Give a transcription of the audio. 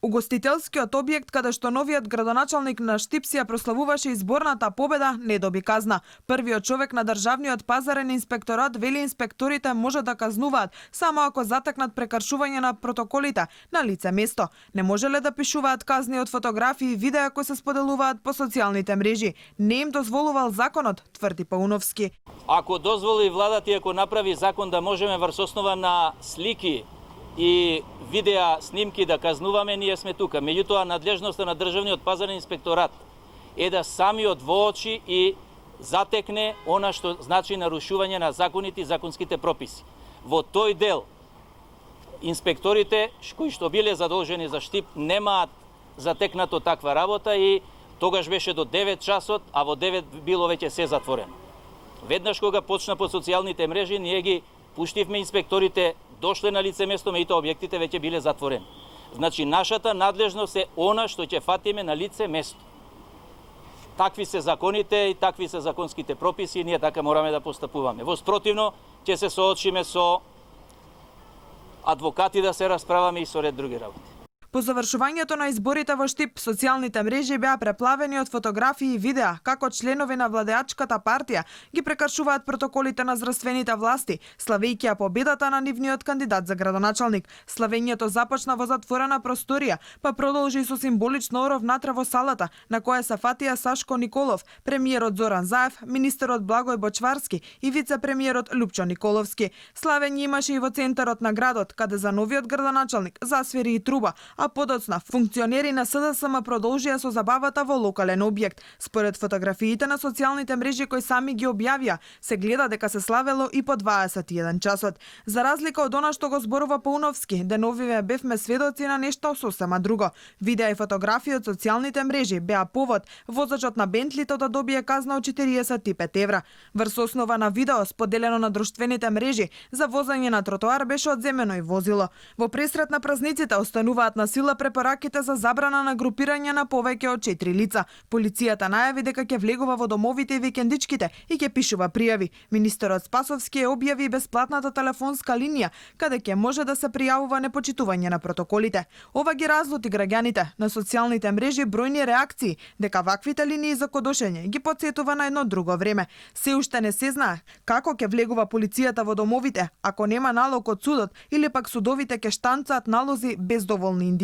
Угостителскиот објект каде што новиот градоначалник на Штип си ја прославуваше изборната победа не доби казна. Првиот човек на државниот пазарен инспекторат вели инспекторите може да казнуваат само ако затекнат прекршување на протоколите на лице место. Не можеле да пишуваат казни од фотографии и видеа кои се споделуваат по социјалните мрежи. Не им дозволувал законот, тврди Пауновски. Ако дозволи владата и ако направи закон да можеме врз основа на слики и видеа снимки да казнуваме, ние сме тука. Меѓутоа, надлежноста на државниот пазарен инспекторат е да самиот воочи и затекне она што значи нарушување на законите и законските прописи. Во тој дел, инспекторите кои што биле задолжени за Штип немаат затекнато таква работа и тогаш беше до 9 часот, а во 9 било веќе се затворено. Веднаш кога почна по социјалните мрежи, ние ги пуштивме инспекторите, дошле на лице место, меѓутоа објектите веќе биле затворени. Значи, нашата надлежност е она што ќе фатиме на лице место. Такви се законите и такви се законските прописи и ние така мораме да постапуваме. Во спротивно, ќе се соочиме со адвокати да се расправаме и со ред други работи. По завршувањето на изборите во Штип, социјалните мрежи беа преплавени од фотографии и видеа како членови на владеачката партија ги прекршуваат протоколите на здравствените власти, славејќи ја победата на нивниот кандидат за градоначалник. Славењето започна во затворена просторија, па продолжи со символично оров натре во салата, на која се фатија Сашко Николов, премиерот Зоран Заев, министерот Благој Бочварски и вице-премиерот Лупчо Николовски. Славење имаше и во центарот на градот, каде за новиот градоначалник засвири и труба, а подоцна функционери на СДСМ продолжија со забавата во локален објект. Според фотографиите на социјалните мрежи кои сами ги објавија, се гледа дека се славело и по 21 часот. За разлика од она што го зборува Пауновски, деновиве бевме сведоци на нешто сосема друго. Видеа и фотографии од социјалните мрежи беа повод возачот на Бентлито да добие казна од 45 евра. Врз основа на видео споделено на друштвените мрежи за возење на тротоар беше одземено и возило. Во пресрет на празниците остануваат на сила препораките за забрана на групирање на повеќе од 4 лица. Полицијата најави дека ќе влегува во домовите и викендичките и ќе пишува пријави. Министерот Спасовски ја објави бесплатната телефонска линија каде ќе може да се пријавува непочитување на протоколите. Ова ги разлути граѓаните. На социјалните мрежи бројни реакции дека ваквите линии за кодошење ги потсетува на едно друго време. Се уште не се знае како ќе влегува полицијата во домовите ако нема налог од судот или пак судовите ќе штанцаат налози без доволни индиции.